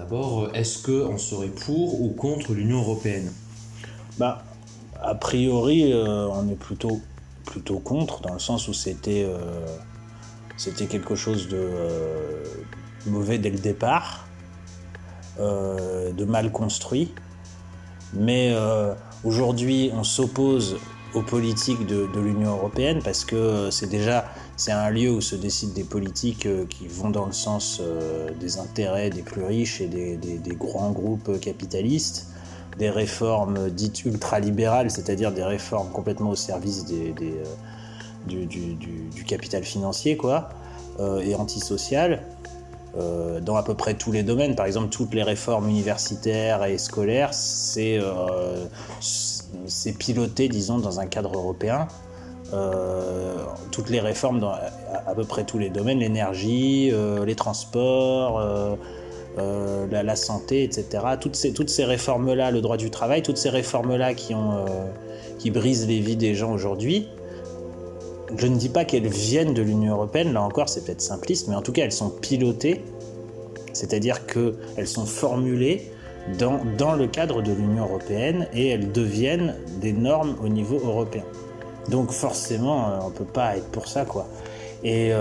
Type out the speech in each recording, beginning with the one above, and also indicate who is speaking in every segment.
Speaker 1: d'abord, est-ce qu'on serait pour ou contre l'Union européenne ?
Speaker 2: A priori, on est plutôt contre, dans le sens où c'était quelque chose de mauvais dès le départ, de mal construit. Mais aujourd'hui, on s'oppose aux politiques de l'Union européenne parce que c'est un lieu où se décident des politiques qui vont dans le sens des intérêts des plus riches et des grands groupes capitalistes, des réformes dites ultralibérales, c'est-à-dire des réformes complètement au service du capital financier, quoi, et antisociales, dans à peu près tous les domaines. Par exemple, toutes les réformes universitaires et scolaires, c'est piloté, disons, dans un cadre européen. Toutes les réformes dans à peu près tous les domaines, l'énergie, les transports, la santé, etc. Toutes ces réformes-là, le droit du travail, toutes ces réformes-là qui brisent les vies des gens aujourd'hui, je ne dis pas qu'elles viennent de l'Union européenne, là encore c'est peut-être simpliste, mais en tout cas elles sont pilotées, c'est-à-dire qu'elles sont formulées dans le cadre de l'Union européenne et elles deviennent des normes au niveau européen. Donc forcément, on ne peut pas être pour ça, quoi. Et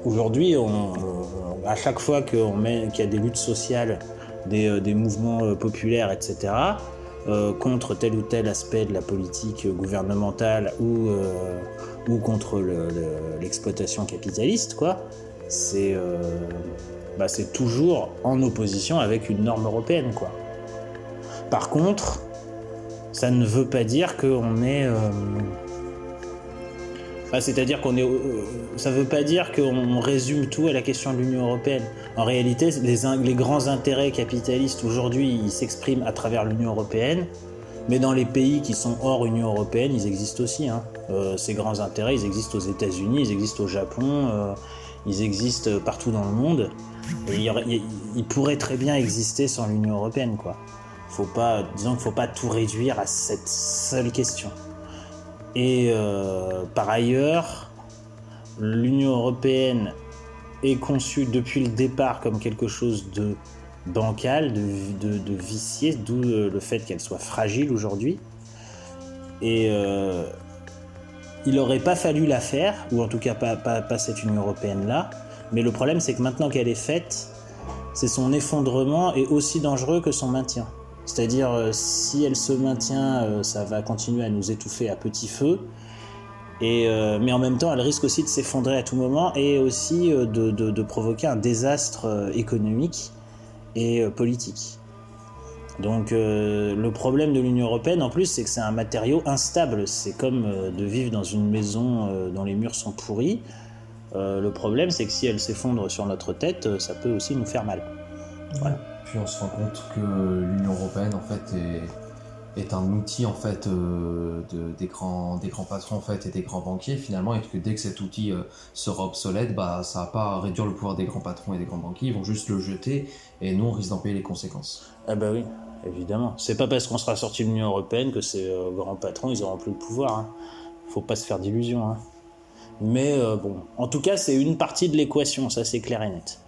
Speaker 2: aujourd'hui, à chaque fois qu'il y a des luttes sociales, des mouvements populaires, etc., contre tel ou tel aspect de la politique gouvernementale ou contre l'exploitation capitaliste, quoi, c'est toujours en opposition avec une norme européenne, quoi. Par contre, ça ne veut pas dire qu'on est... c'est-à-dire ça ne veut pas dire qu'on résume tout à la question de l'Union européenne. En réalité, les grands intérêts capitalistes aujourd'hui, ils s'expriment à travers l'Union européenne, mais dans les pays qui sont hors Union européenne, ils existent aussi. Ces grands intérêts, ils existent aux États-Unis, ils existent au Japon, ils existent partout dans le monde. Et ils pourraient très bien exister sans l'Union européenne, quoi. Disons qu'il ne faut pas tout réduire à cette seule question. Et par ailleurs, l'Union européenne est conçue depuis le départ comme quelque chose de bancal, de vicié, d'où le fait qu'elle soit fragile aujourd'hui. Et il n'aurait pas fallu la faire, ou en tout cas pas cette Union européenne-là, mais le problème c'est que maintenant qu'elle est faite, c'est son effondrement est aussi dangereux que son maintien. C'est-à-dire, si elle se maintient, ça va continuer à nous étouffer à petit feu. Mais en même temps, elle risque aussi de s'effondrer à tout moment et aussi de provoquer un désastre économique et politique. Donc, le problème de l'Union européenne, en plus, c'est que c'est un matériau instable. C'est comme de vivre dans une maison dont les murs sont pourris. Le problème, c'est que si elle s'effondre sur notre tête, ça peut aussi nous faire mal. Voilà.
Speaker 1: Puis on se rend compte que l'Union européenne en fait est un outil en fait des grands patrons en fait et des grands banquiers finalement, et que dès que cet outil sera obsolète, ça va pas réduire le pouvoir des grands patrons et des grands banquiers, ils vont juste le jeter et nous on risque d'en payer les conséquences.
Speaker 2: Ah bah oui, évidemment. C'est pas parce qu'on sera sorti de l'Union européenne que ces grands patrons ils auront plus le pouvoir. Faut pas se faire d'illusions. Mais bon, en tout cas c'est une partie de l'équation, ça c'est clair et net.